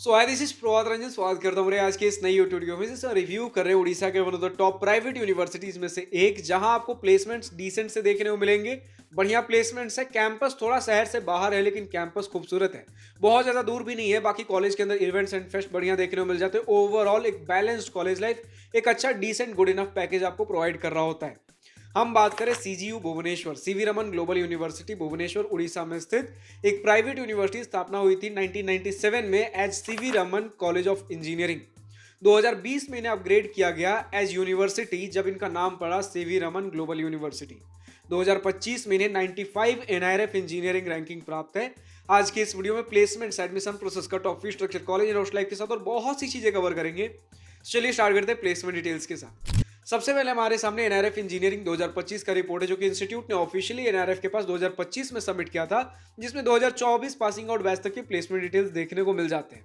So hi this is Prabhat Ranjan. स्वागत करता हूँ मेरे आज के इस नई यूट्यूब वीडियो में। जिससे रिव्यू कर रहे हैं उड़ीसा के one of the top private universities में से एक, जहां आपको प्लेसमेंट्स डिसेंट से देखने को मिलेंगे। बढ़िया प्लेसमेंट्स है। कैंपस थोड़ा शहर से बाहर है, लेकिन कैंपस खूबसूरत है। बहुत ज्यादा दूर भी नहीं है। बाकी कॉलेज के अंदर इवेंट्स एंड फेस्ट बढ़िया देखने को मिल जाते हैं। ओवरऑल एक बैलेंस्ड कॉलेज लाइफ, एक अच्छा डिसेंट गुड इनफ पैकेज आपको प्रोवाइड कर रहा होता है। हम बात करें CGU Bhubaneswar, C V Raman global university Bhubaneswar Orissa में स्थित एक प्राइवेट यूनिवर्सिटी। स्थापना हुई थी 1997 में as C V Raman college of engineering. 2020 में इन्हें अपग्रेड किया गया एज यूनिवर्सिटी, जब इनका नाम पड़ा सीवी रमन ग्लोबल यूनिवर्सिटी। 2025 में इन्हें 95 एनआईआरएफ इंजीनियरिंग रैंकिंग प्राप्त है। आज के इस वीडियो में placements, admission process, cut off fee structure, college and hostel life के साथ और बहुत सी चीजें कवर करेंगे। चलिए स्टार्ट करते हैं प्लेसमेंट डिटेल्स के साथ। सबसे पहले हमारे सामने एनआरएफ इंजीनियरिंग 2025 का रिपोर्ट है, जो कि इंस्टीट्यूट ने ऑफिशियली एनआरएफ के पास 2025 में सबमिट किया था, जिसमें 2024 पासिंग आउट बैच तक की प्लेसमेंट डिटेल्स देखने को मिल जाते हैं।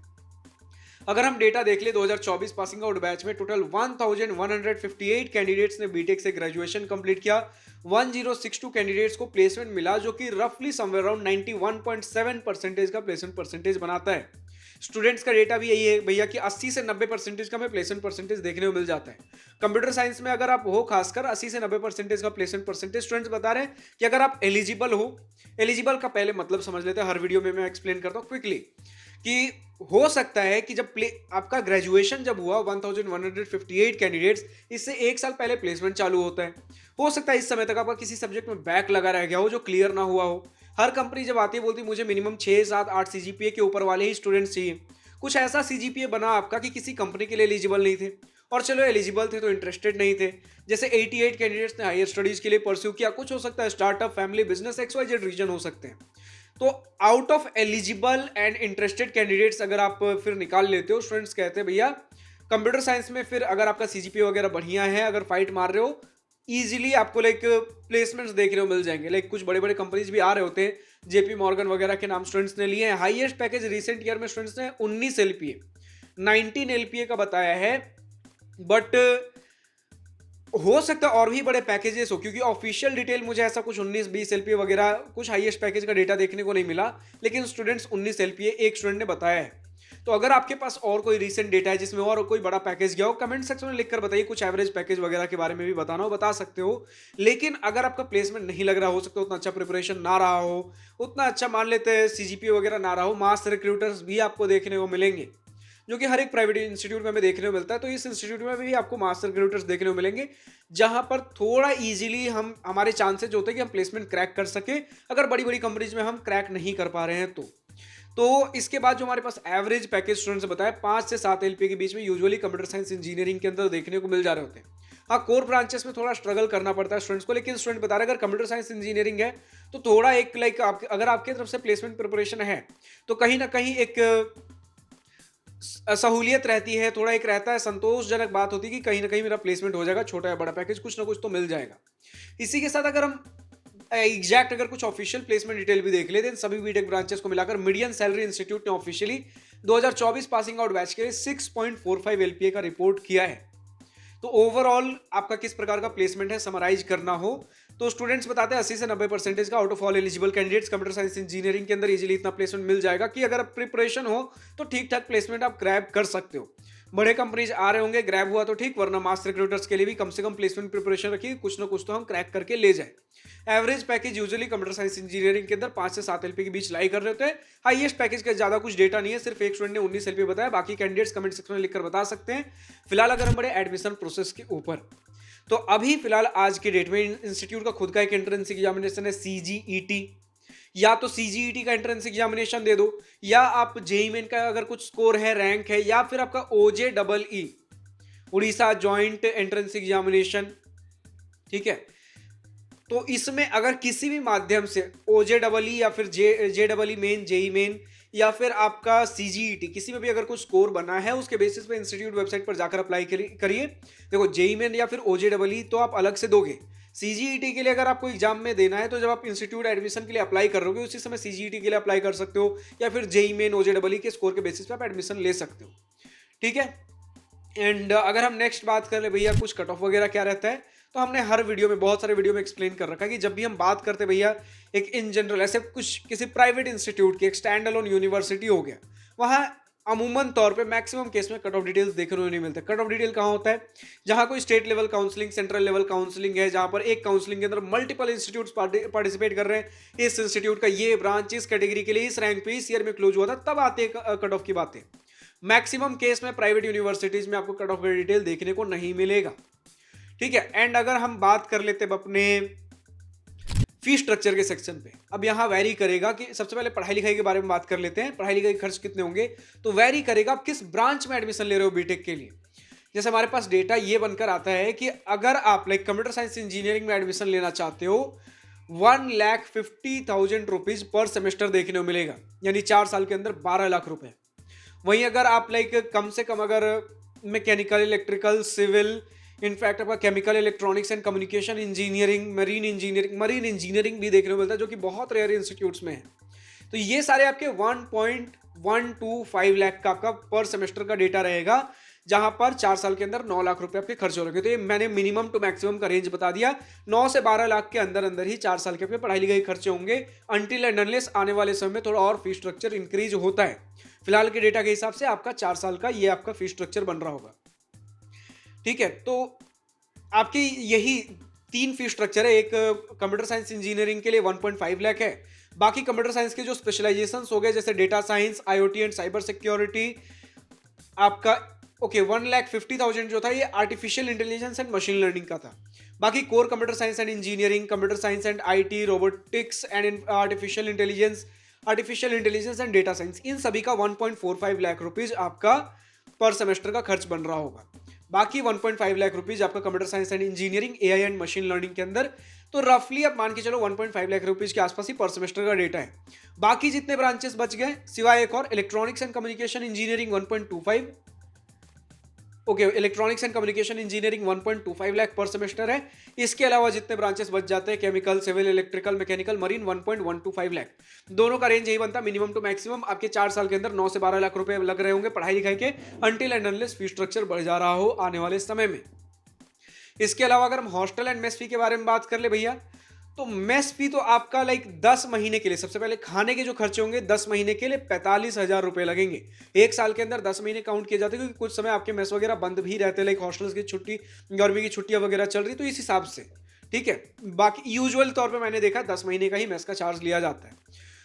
अगर हम डेटा देख ले, 2024 पासिंग आउट बैच में टोटल 1158 कैंडिडेट्स ने बीटेक से ग्रेजुएशन कंप्लीट किया। 1062 कैंडिडेट्स को प्लेसमेंट मिला, जो कि रफली समवेयर अराउंड 91.7% का प्लेसमेंट परसेंटेज बनाता है। स्टूडेंट्स का डेटा भी यही है भैया कि 80 से 90% का हमें प्लेसमेंट परसेंटेज देखने को मिल जाता है। कंप्यूटर साइंस में अगर आप हो, खासकर 80 से 90% का प्लेसमेंट परसेंटेज। स्टूडेंट्स बता रहे हैं कि अगर आप एलिजिबल हो, एलिजिबल का पहले मतलब समझ लेते हैं, हर वीडियो में मैं एक्सप्लेन करता हूँ क्विकली, कि हो सकता है कि जब आपका ग्रेजुएशन जब हुआ 1158 कैंडिडेट्स, इससे एक साल पहले प्लेसमेंट चालू होता है। हो सकता है इस समय तक आपका किसी सब्जेक्ट में बैक लगा रह गया हो, जो क्लियर ना हुआ हो। हर कंपनी जब आती है बोलती है मुझे मिनिमम 6, 7, 8 सीजीपीए के ऊपर वाले ही स्टूडेंट्स चाहिए। कुछ ऐसा सीजीपीए बना आपका कि किसी कंपनी के लिए एलिजिबल नहीं थे, और चलो एलिजिबल थे तो इंटरेस्टेड नहीं थे। जैसे 88 कैंडिडेट्स ने हायर स्टडीज के लिए परस्यू किया। कुछ हो सकता है startup, family, business, XYZ reason हो सकते हैं। तो out of eligible and interested candidates अगर आप फिर निकाल लेते हो, स्टूडेंट्स कहते हैं भैया कंप्यूटर साइंस में फिर अगर आपका सीजीपीए वगैरह बढ़िया है, अगर फाइट मार रहे हो, इजीली आपको प्लेसमेंट्स देखने को मिल जाएंगे। कुछ बड़े बड़े कंपनीज भी आ रहे होते हैं, जेपी मॉर्गन वगैरह के नाम स्टूडेंट्स ने लिए हैं। हाईएस्ट पैकेज रिसेंट ईयर में स्टूडेंट्स ने 19 एलपीए, 19 एलपीए का बताया है। बट हो सकता है और भी बड़े पैकेजेस हो, क्योंकि ऑफिशियल डिटेल मुझे ऐसा कुछ 19-20 एलपीए वगैरह कुछ हाईएस्ट पैकेज का डेटा देखने को नहीं मिला, लेकिन स्टूडेंट्स 19 एलपीए एक स्टूडेंट ने बताया है। तो अगर आपके पास और कोई रीसेंट डेटा है जिसमें और कोई बड़ा पैकेज गया हो, कमेंट सेक्शन में लिखकर बताइए। कुछ एवरेज पैकेज वगैरह के बारे में भी बताना हो बता सकते हो। लेकिन अगर आपका प्लेसमेंट नहीं लग रहा, हो सकता है उतना अच्छा प्रिपरेशन ना रहा हो, उतना अच्छा मान लेते हैं सीजीपीए वगैरह ना रहा हो, मास रिक्रूटर्स भी आपको देखने को मिलेंगे, जो कि हर एक प्राइवेट इंस्टीट्यूट में हमें देखने को मिलता है। तो इस इंस्टीट्यूट में भी आपको मास्टर रिक्रूटर्स देखने को मिलेंगे, जहां पर थोड़ा इजीली हमारे चांसेज होते हैं कि हम प्लेसमेंट क्रैक कर सके, अगर बड़ी बड़ी कंपनीज में हम क्रैक नहीं कर पा रहे हैं तो इसके बाद जो हमारे पास एवरेज पैकेज स्टूडेंट्स बताया 5 से 7 एलपीए के बीच में यूजुअली कंप्यूटर साइंस इंजीनियरिंग के अंदर देखने को मिल जा रहे होते हैं। हाँ, कोर ब्रांचेस में थोड़ा स्ट्रगल करना पड़ता है स्टूडेंट्स को, लेकिन स्टूडेंट बता रहे हैं अगर कंप्यूटर साइंस इंजीनियरिंग है तो थोड़ा एक अगर आपकी तरफ से प्लेसमेंट प्रिपरेशन है तो कहीं ना कहीं एक सहूलियत रहती है, थोड़ा एक रहता है, संतोषजनक बात होती है कि कहीं ना कहीं मेरा प्लेसमेंट हो जाएगा, छोटा या बड़ा पैकेज कुछ ना कुछ तो मिल जाएगा। इसी के साथ अगर हम एग्जैक्ट अगर कुछ ऑफिशियल प्लेसमेंट डिटेल भी देख लेते हैं, सभी बीटेक ब्रांचेस को मिलाकर मीडियन सैलरी इंस्टीट्यूट ने ऑफिशियली 2024 पासिंग आउट बैच के लिए 6.45 एलपीए का रिपोर्ट किया है। तो ओवरऑल आपका किस प्रकार का प्लेसमेंट है, समराइज करना हो तो स्टूडेंट्स बताते हैं 80 से 90% का out of all eligible candidates computer science engineering के अंदर इजीली इतना प्लेसमेंट मिल जाएगा कि अगर प्रिपरेशन हो तो ठीक ठाक प्लेसमेंट आप ग्रैब कर सकते हो। बड़े कंपनीज आ रहे होंगे, ग्रैब हुआ तो ठीक, वरना मास रिक्रूटर्स के लिए भी कम से कम प्लेसमेंट प्रिपरेशन रखिए, कुछ ना कुछ तो हम क्रैक करके ले जाए। Average package usually computer science engineering के अंदर 5 से 7 एलपी के बीच लाई कर रहे होते हैं। हाईएस्ट पैकेज का ज्यादा कुछ डेटा नहीं है, सिर्फ एक स्टूडेंट ने 19 एलपी बताया, बाकी कैंडिडेट्स कमेंट सेक्शन में लिखकर बता सकते हैं। फिलहाल अगर हम बड़े एडमिशन प्रोसेस के ऊपर, तो अभी फिलहाल आज के डेट में इंस्टीट्यूट का खुद का एक एंट्रेंस एग्जामिनेशन है सीजीईटी, या तो सीजीईटी का एंट्रेंस एग्जामिनेशन दे दो, या आप जेई मेन का अगर कुछ स्कोर है, रैंक है, या फिर आपका OJEE Orissa joint entrance examination, ठीक है। तो इसमें अगर किसी भी माध्यम से OJEE या फिर JEE मेन, जेई मेन, या फिर आपका सीजीईटी, किसी में भी अगर कुछ स्कोर बना है, उसके बेसिस पे इंस्टीट्यूट वेबसाइट पर जाकर अप्लाई करिए। देखो, जेई मेन या फिर OJEE तो आप अलग से दोगे। सीजीईटी के लिए अगर आपको एग्जाम में देना है तो जब आप इंस्टीट्यूट एडमिशन के लिए अप्लाई कर रहे हो, उसी समय सीजीईटी के लिए अप्लाई कर सकते हो, या फिर जेई मेन OJEE के स्कोर के बेसिस पे आप एडमिशन ले सकते हो, ठीक है। एंड अगर हम नेक्स्ट बात कर ले भैया कुछ कट ऑफ वगैरह क्या रहता है, तो हमने हर वीडियो में, बहुत सारे वीडियो में एक्सप्लेन कर रखा है कि जब भी हम बात करते भैया एक इन जनरल ऐसे कुछ किसी प्राइवेट इंस्टीट्यूट की, एक स्टैंड अलोन यूनिवर्सिटी हो गया, वहाँ अमूमन तौर पे मैक्सिमम केस में कट ऑफ डिटेल्स देखने को नहीं मिलते। कट ऑफ डिटेल कहाँ होता है? जहाँ कोई state level counselling, central level counselling है, जहाँ पर एक काउंसलिंग के अंदर मल्टीपल इंस्टीट्यूट्स पार्टिसिपेट कर रहे हैं, इस इंस्टीट्यूट का ये ब्रांच इस कैटेगरी के लिए इस रैंक पे इस ईयर में क्लोज हुआ था, तब आते हैं कट ऑफ की बातें। मैक्सिमम केस में प्राइवेट यूनिवर्सिटीज में आपको कट ऑफ का डिटेल देखने को नहीं मिलेगा, ठीक है। एंड अगर हम बात कर लेते हैं अपने फी स्ट्रक्चर के सेक्शन पे, अब यहाँ वैरी करेगा कि सबसे पहले पढ़ाई लिखाई के बारे में बात कर लेते हैं। पढ़ाई लिखाई खर्च कितने होंगे, तो वैरी करेगा आप किस ब्रांच में एडमिशन ले रहे हो बीटेक के लिए। जैसे हमारे पास डेटा ये बनकर आता है कि अगर आप लाइक कंप्यूटर साइंस इंजीनियरिंग में एडमिशन लेना चाहते हो, 1,50,000 रुपीज पर सेमेस्टर देखने को मिलेगा, यानी 4 साल के अंदर 12 लाख रुपए। वहीं अगर आप लाइक कम से कम अगर मैकेनिकल, इलेक्ट्रिकल, सिविल, इनफैक्ट आपका chemical, electronics and communication engineering, marine engineering भी देखने को मिलता है, जो कि बहुत रेयर इंस्टीट्यूट्स में है। तो ये सारे आपके 1.125 लाख का आपका पर सेमेस्टर का डेटा रहेगा, जहां पर 4 साल के अंदर 9 लाख रुपए आपके खर्च हो रहे हैं। तो ये मैंने मिनिमम टू मैक्सिमम का रेंज बता दिया। 9 से 12 लाख के अंदर अंदर ही 4 साल के आपके पढ़ाई लिखाई खर्चे होंगे, अनटिल एंड अनलेस आने वाले समय में थोड़ा और फी स्ट्रक्चर इंक्रीज होता है। फिलहाल के डेटा के हिसाब से आपका 4 साल का ये आपका फी स्ट्रक्चर बन रहा होगा, ठीक है। तो आपकी यही 3 फी स्ट्रक्चर है। एक कंप्यूटर साइंस इंजीनियरिंग के लिए 1.5 लाख है। बाकी कंप्यूटर साइंस के जो स्पेशलाइजेशंस हो गए, जैसे data science, IoT and cyber security, आपका 1,50,000 जो था ये artificial intelligence and machine learning का था। बाकी core computer science and engineering, computer science and IT, robotics and artificial intelligence and data science, इन सभी का 1.45 लाख रुपीज आपका पर सेमेस्टर का खर्च बन रहा होगा। बाकी 1.5 लाख रुपीज आपका computer science and engineering, AI and machine learning के अंदर। तो रफली आप मान के चलो 1.5 लाख रुपीज के आसपास ही पर सेमेस्टर का डेटा है। बाकी जितने ब्रांचेस बच गए सिवाय एक और, electronics and communication engineering 1.25, okay, electronics and communication engineering 1.25 lakh पर सेमेस्टर है। इसके अलावा जितने ब्रांचेस बच जाते हैं, chemical, civil, electrical, mechanical, marine, 1.125 lakh. दोनों का रेंज यही बनता है, मिनिमम टू मैक्सिमम आपके 4 साल के अंदर 9 से 12 लाख रुपए लग रहे होंगे पढ़ाई लिखाई के, until and unless fee structure बढ़ जा रहा हो आने वाले समय में। इसके अलावा अगर हम हॉस्टल एंड मेस फी के बारे में बात कर ले भैया, तो मेस फी तो आपका लाइक 10 महीने के लिए, सबसे पहले खाने के जो खर्चे होंगे 10 महीने के लिए 45,000 रुपए लगेंगे। एक साल के अंदर 10 महीने काउंट किए जाते हैं, क्योंकि कुछ समय आपके मेस वगैरह बंद भी रहते हैं, लाइक हॉस्टल्स की छुट्टी, गर्मी की छुट्टियां वगैरह चल रही, तो इस हिसाब से, ठीक है। बाकी यूजुअल तौर पर मैंने देखा 10 महीने का ही मेस का चार्ज लिया जाता है।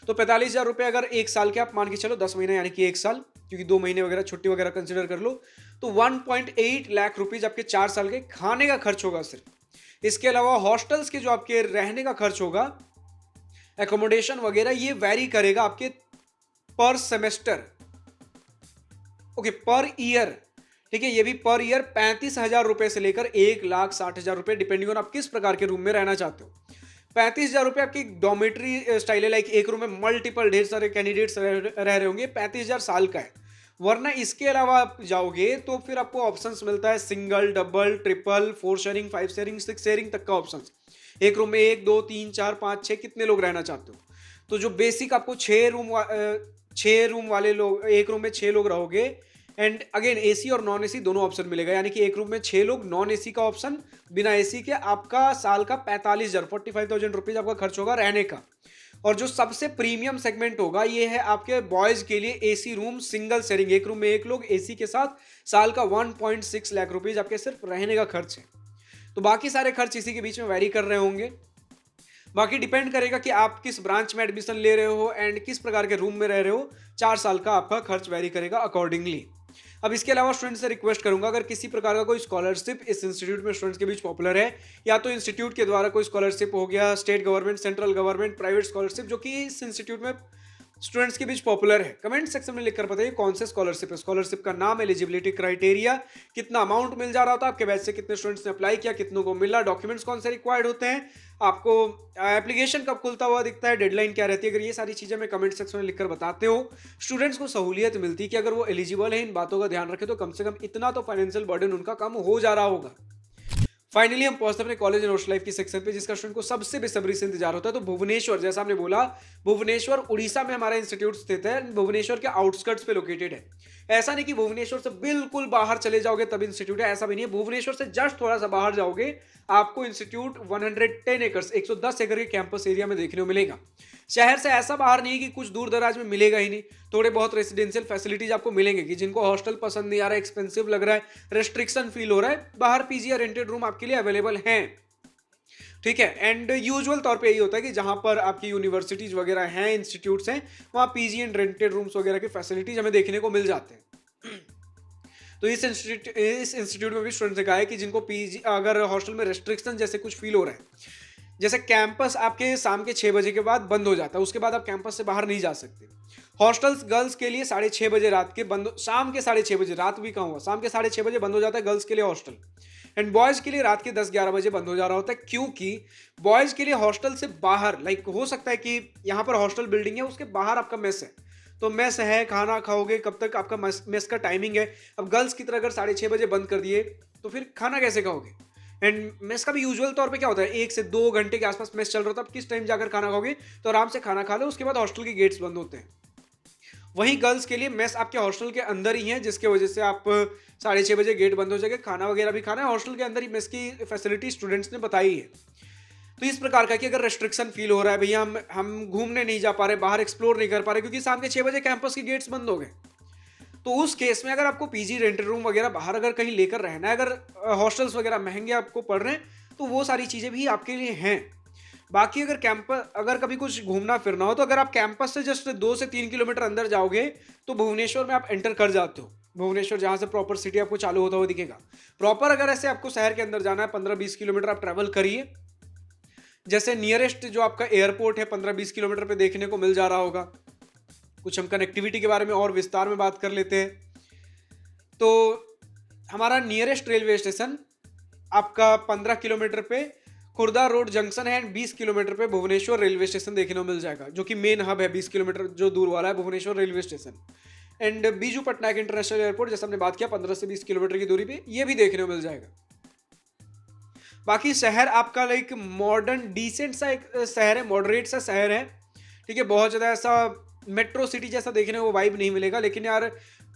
तो 45,000 रुपए अगर एक साल के आप मान के चलो, 10 महीने यानी कि एक साल, क्योंकि 2 महीने वगैरह छुट्टी वगैरह कंसिडर कर लो, तो 1.8 लाख रुपीज आपके 4 साल के खाने का खर्च होगा सिर्फ। इसके अलावा हॉस्टल्स के जो आपके रहने का खर्च होगा, एकोमोडेशन वगैरह, ये वैरी करेगा आपके पर सेमेस्टर, ओके, पर ईयर, ठीक है। ये भी पर ईयर 35,000 रुपए से लेकर 1,60,000 रुपए, डिपेंडिंग ऑन आप किस प्रकार के रूम में रहना चाहते हो। 35,000 रुपए आपकी डॉर्मेट्री स्टाइल है, लाइक एक रूम में मल्टीपल ढेर सारे कैंडिडेट्स रह रहे होंगे, 35,000 साल का है। वरना इसके अलावा आप जाओगे तो फिर आपको ऑप्शंस मिलता है single, double, triple, 4 sharing, 5 sharing, 6 sharing तक का ऑप्शंस। एक रूम में 1, 2, 3, 4, 5, 6 कितने लोग रहना चाहते हो। तो जो बेसिक आपको 6 रूम वाले लोग, एक रूम में 6 लोग रहोगे, एंड अगेन एसी और नॉन एसी दोनों ऑप्शन मिलेगा, यानी कि एक रूम में 6 लोग, नॉन एसी का ऑप्शन, बिना एसी के, आपका साल का 45,000 रुपीज आपका खर्च होगा रहने का। और जो सबसे प्रीमियम सेगमेंट होगा ये है आपके बॉयज के लिए एसी रूम, सिंगल शेयरिंग, एक रूम में 1 लोग, एसी के साथ, साल का 1.6 लाख रुपीज आपके सिर्फ रहने का खर्च है। तो बाकी सारे खर्च इसी के बीच में वैरी कर रहे होंगे। बाकी डिपेंड करेगा कि आप किस ब्रांच में एडमिशन ले रहे हो एंड किस प्रकार के रूम में रह रहे हो, 4 साल का आपका खर्च वैरी करेगा अकॉर्डिंगली। अब इसके अलावा स्टूडेंट्स से रिक्वेस्ट करूंगा, अगर किसी प्रकार का कोई स्कॉलरशिप इस इंस्टीट्यूट में स्टूडेंट्स के बीच पॉपुलर है, या तो इंस्टीट्यूट के द्वारा कोई स्कॉलरशिप हो गया, state government, central government, private scholarship जो कि इस इंस्टीट्यूट में स्टूडेंट्स के बीच पॉपुलर है, कमेंट सेक्शन में लिखकर बताइए कौन से स्कॉलरशिप है, स्कॉलरशिप का नाम, एलिजिबिलिटी क्राइटेरिया, कितना अमाउंट मिल जा रहा था, आपके बैच से कितने स्टूडेंट्स ने अप्लाई किया, कितनों को मिला, डॉक्यूमेंट्स कौन से रिक्वायर्ड होते हैं, आपको एप्लीकेशन कब खुलता हुआ दिखता है, डेडलाइन क्या रहती है। अगर ये सारी चीज़ें मैं कमेंट सेक्शन में लिखकर बताते हो, स्टूडेंट्स को सहूलियत मिलती है कि अगर वो एलिजिबल है, इन बातों का ध्यान रखे, तो कम से कम इतना तो फाइनेंशियल बर्डन उनका कम हो जा रहा होगा। फाइनली हम पहुंचते अपने कॉलेज एंड हॉस्टल लाइफ की सेक्शन पे, जिसका स्टूडेंट को सबसे बेसब्री से इंतजार होता है। तो भुवनेश्वर, जैसा हमने बोला, भुवनेश्वर उड़ीसा में हमारा इंस्टीट्यूट स्थित है, भुवनेश्वर के आउटस्कर्ट्स पे लोकेटेड है। ऐसा नहीं कि भुवनेश्वर से बिल्कुल बाहर चले जाओगे तब इंस्टीट्यूट है, ऐसा भी नहीं है। भुवनेश्वर से जस्ट थोड़ा सा बाहर जाओगे, आपको इंस्टीट्यूट 110 एकड़ 110 एकड़ के कैंपस एरिया में देखने को मिलेगा। शहर से ऐसा बाहर नहीं है कि कुछ दूर दराज में मिलेगा ही नहीं, थोड़े बहुत रेसिडेंशियल फैसिलिटीज आपको मिलेंगे कि जिनको हॉस्टल पसंद नहीं आ रहा है, एक्सपेंसिव लग रहा है, रेस्ट्रिक्शन फील हो रहा है, बाहर पीजी या रेंटेड रूम आपके लिए अवेलेबल हैं। ठीक है, एंड यूजुअल तौर पे यही होता है कि जहां पर आपकी यूनिवर्सिटीज वगैरह हैं, इंस्टीट्यूट्स हैं, वहां पीजी एंड रेंटेड रूम्स वगैरह की फैसिलिटीज हमें देखने को मिल जाते हैं। तो इस इंस्टीट्यूट में भी स्टूडेंट्स ने कहा है कि जिनको पीजी अगर हॉस्टल में रेस्ट्रिक्शन जैसे कुछ फील हो रहा है, जैसे कैंपस आपके शाम के 6 बजे के बाद बंद हो जाता है, उसके बाद आप कैंपस से बाहर नहीं जा सकते। हॉस्टल्स गर्ल्स के लिए 6:30 रात के बंद, शाम के 6:30 रात भी कहाँ हुआ, शाम के 6:30 बंद हो जाता है गर्ल्स के लिए हॉस्टल। एंड बॉयज़ के लिए रात के 10-11 बजे बंद हो जा रहा होता है, क्योंकि बॉयज़ के लिए हॉस्टल से बाहर, लाइक हो सकता है कि यहाँ पर हॉस्टल बिल्डिंग है, उसके बाहर आपका मेस है, तो मेस है, खाना खाओगे, कब तक आपका मेस का टाइमिंग है। अब गर्ल्स की तरह अगर 6:30 बजे बंद कर दिए तो फिर खाना कैसे खाओगे। एंड मेस का भी यूजुअल तौर पे क्या होता है, 1 से 2 घंटे के आसपास मेस चल रहा था, अब किस टाइम जाकर खाना खाओगे, तो आराम से खाना खा लो, उसके बाद हॉस्टल के गेट्स बंद होते हैं। वहीं गर्ल्स के लिए मेस आपके हॉस्टल के अंदर ही है, जिसके वजह से आप 6:30 बजे गेट बंद हो जाएगा, खाना वगैरह भी खाना है हॉस्टल के अंदर ही, मेस की फैसिलिटी स्टूडेंट्स ने बताई है। तो इस प्रकार का कि अगर रेस्ट्रिक्शन फील हो रहा है, भैया हम घूमने नहीं जा पा रहे, बाहर एक्सप्लोर नहीं कर पा रहे क्योंकि शाम के 6 बजे कैंपस के गेट्स बंद हो गए, तो उस केस में अगर आपको पीजी रेंटेड रूम वगैरह बाहर अगर कहीं लेकर रहना है, अगर हॉस्टल्स वगैरह महंगे आपको पड़ रहे हैं, तो वो सारी चीज़ें भी आपके लिए हैं। बाकी अगर कैंपस अगर कभी कुछ घूमना फिरना हो, तो अगर आप कैंपस से जस्ट 2 से 3 किलोमीटर अंदर जाओगे तो भुवनेश्वर में आप एंटर कर जाते हो। भुवनेश्वर जहाँ से प्रॉपर सिटी आपको चालू होता हुआ दिखेगा। प्रॉपर अगर ऐसे आपको शहर के अंदर जाना है, 15-20 किलोमीटर आप ट्रैवल करिए। जैसे नियरेस्ट जो आपका एयरपोर्ट है 15-20 किलोमीटर पे देखने को मिल जा रहा होगा। कुछ हम कनेक्टिविटी के बारे में और विस्तार में बात कर लेते हैं। तो हमारा नियरेस्ट रेलवे स्टेशन आपका 15 किलोमीटर पे खुर्दा रोड जंक्शन है, एंड 20 किलोमीटर पे भुवनेश्वर रेलवे स्टेशन देखने को मिल जाएगा, जो कि मेन हब है। 20 किलोमीटर जो दूर वाला है Bhubaneswar railway station. And Biju Patnaik international airport, जैसे हमने बात किया 15 से 20 किलोमीटर की दूरी पे, ये भी देखने को मिल जाएगा। बाकी शहर आपका लाइक मॉडर्न डिसेंट सा एक शहर है, मॉडरेट सा शहर है। ठीक है, बहुत ज़्यादा ऐसा मेट्रो सिटी जैसा देखने को वाइब नहीं मिलेगा, लेकिन यार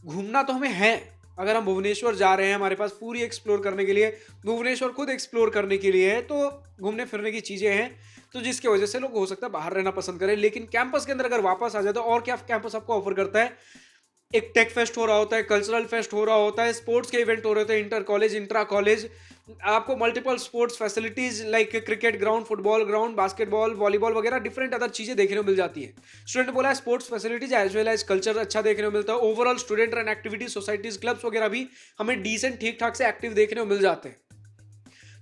घूमना तो हमें है। अगर हम भुवनेश्वर जा रहे हैं, हमारे पास पूरी एक्सप्लोर करने के लिए, भुवनेश्वर खुद एक्सप्लोर करने के लिए है, तो घूमने फिरने की चीज़ें हैं, तो जिसकी वजह से लोग हो सकता है बाहर रहना पसंद करें। लेकिन कैंपस के अंदर अगर वापस आ जाए तो और क्या कैंपस आपको ऑफर करता है। एक टेक फेस्ट हो रहा होता है, कल्चरल फेस्ट हो रहा होता है, स्पोर्ट्स के इवेंट हो रहे होते हैं, इंटर कॉलेज, इंट्रा कॉलेज, आपको multiple sports facilities like cricket ground, football ground, basketball, volleyball वगैरह डिफरेंट अदर चीजें देखने को मिल जाती है। स्टूडेंट बोला है sports facilities as well as culture अच्छा देखने को मिलता है। Overall student run activities, societies, clubs वगैरह भी हमें डिसेंट ठीक ठाक से एक्टिव देखने को मिल जाते हैं।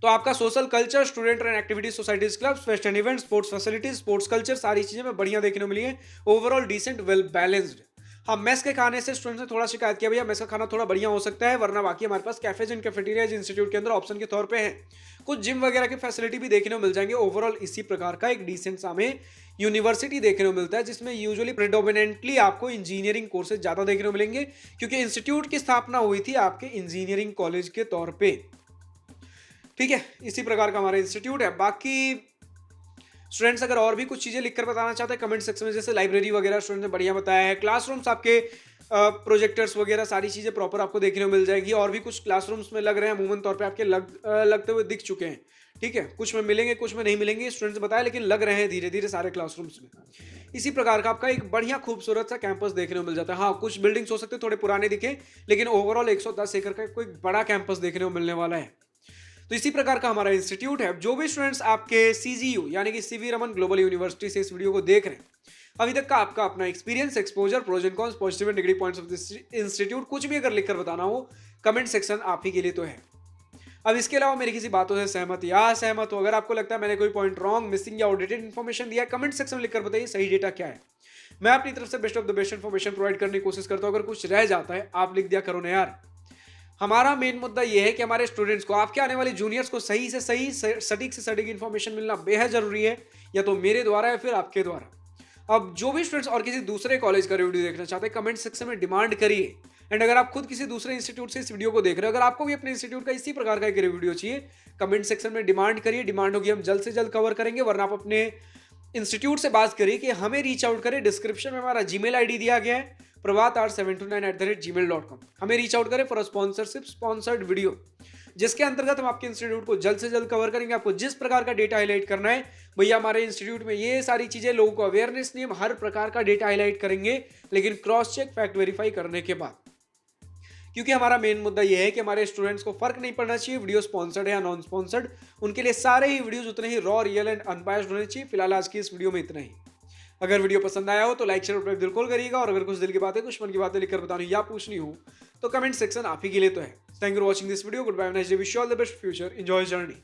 तो आपका social culture, student run activities, societies, clubs, fest and event, sports facilities, sports culture, सारी चीजें में बढ़िया देखने को मिली है। Overall decent, well balanced. हाँ, मेस के खाने से स्टूडेंट्स ने थोड़ा शिकायत किया, भैया मेस का खाना थोड़ा बढ़िया हो सकता है, वरना बाकी हमारे पास कैफेज एंड कैफेटेरियाज इंस्टीट्यूट के अंदर ऑप्शन के तौर पे हैं। कुछ जिम वगैरह की फैसिलिटी भी देखने को मिल जाएंगे। ओवरऑल इसी प्रकार का एक डिसेंट सा हमें यूनिवर्सिटी देखने को मिलता है, जिसमें यूजुअली प्रेडोमिनेंटली आपको इंजीनियरिंग कोर्सेज ज़्यादा देखने को मिलेंगे, क्योंकि इंस्टीट्यूट की स्थापना हुई थी आपके इंजीनियरिंग कॉलेज के तौर पर। ठीक है, इसी प्रकार का हमारा इंस्टीट्यूट है। बाकी स्टूडेंट्स अगर और भी कुछ चीज़ें लिखकर बताना चाहते हैं कमेंट सेक्शन में, जैसे लाइब्रेरी वगैरह स्टूडेंट्स ने बढ़िया बताया है, क्लासरूम्स आपके प्रोजेक्टर्स वगैरह सारी चीज़ें प्रॉपर आपको देखने को मिल जाएगी। और भी कुछ क्लासरूम्स में लग रहे हैं, अमूमन तौर पे आपके लगते हुए दिख चुके हैं। ठीक है, कुछ में मिलेंगे, कुछ में नहीं मिलेंगे, स्टूडेंट्स बताया, लेकिन लग रहे हैं धीरे धीरे सारे क्लासरूम्स में। इसी प्रकार का आपका एक बढ़िया खूबसूरत सा कैंपस देखने को मिल जाता है। हाँ, कुछ बिल्डिंग्स हो सकते हैं थोड़े पुराने दिखे, लेकिन ओवरऑल 110 एकड़ का कोई बड़ा कैंपस देखने को मिलने वाला है। तो इसी प्रकार का हमारा इंस्टीट्यूट है। जो भी स्टूडेंट्स आपके CGU यानी कि सीवी रमन ग्लोबल यूनिवर्सिटी से इस वीडियो को देख रहे हैं, अभी तक का आपका अपना experience, exposure, pros and cons, positive and negative points of this institute, कुछ भी अगर लिखकर बताना हो, कमेंट सेक्शन आप ही के लिए तो है। अब इसके अलावा मेरी किसी बातों से सहमत या असहमत हो, अगर आपको लगता है मैंने कोई पॉइंट रॉन्ग, मिसिंग या आउटडेटेड इन्फॉर्मेशन दिया, कमेंट सेक्शन में लिखकर बताइए सही डेटा क्या है। मैं अपनी तरफ से best of the best information provide करने की कोशिश करता हूँ। अगर कुछ रह जाता है आप लिख दिया करो ना यार। हमारा मेन मुद्दा यह है कि हमारे स्टूडेंट्स को, आपके आने वाले जूनियर्स को सही से सही, सटीक से सटीक इन्फॉर्मेशन मिलना बेहद जरूरी है, या तो मेरे द्वारा या फिर आपके द्वारा। अब जो भी स्टूडेंट्स और किसी दूसरे कॉलेज का वीडियो देखना चाहते हैं, कमेंट सेक्शन में डिमांड करिए। एंड अगर आप खुद किसी दूसरे इंस्टीट्यूट से इस वीडियो को देख रहे हो, अगर आपको भी अपने इंस्टीट्यूट का इसी प्रकार का एक वीडियो चाहिए, कमेंट सेक्शन में डिमांड करिए। डिमांड होगी, हम जल्द से जल्द कवर करेंगे। वरना आप अपने इंस्टीट्यूट से बात करिए कि हमें रीच आउट करें। डिस्क्रिप्शन में हमारा Gmail ID दिया गया है, prabhat729@gmail.com। हमें रीच आउट करें फॉर स्पॉन्सरशिप, स्पॉन्सर्ड वीडियो। जिसके अंतर्गत हम आपके इंस्टीट्यूट को जल्द से जल्द कवर करेंगे। आपको जिस प्रकार का डेटा हाईलाइट करना है भैया, हमारे इंस्टीट्यूट में ये सारी चीजें, लोगों को अवेयरनेस नहीं, हम हर प्रकार का डेटा हाईलाइट करेंगे, लेकिन क्रॉस चेक फैक्ट वेरीफाई करने के बाद। क्योंकि हमारा मेन मुद्दा यह है कि हमारे स्टूडेंट्स को फर्क नहीं पड़ना चाहिए वीडियो स्पॉन्सर्ड है या नॉन स्पॉन्सर्ड, उनके लिए सारे ही वीडियोस उतने ही रॉ, रियल एंड अनबायस्ड होने चाहिए। फिलहाल आज की इस वीडियो में इतना ही। अगर वीडियो पसंद आया हो तो लाइक शेयर और बिल्कुल करिएगा, और अगर कुछ दिल की बातें, कुछ मन की बातें लिखकर बतानी या पूछनी हो तो कमेंट सेक्शन आप ही के लिए तो है। Thank you for watching this video. Good bye, nice day, wish you all the best future, enjoy journey.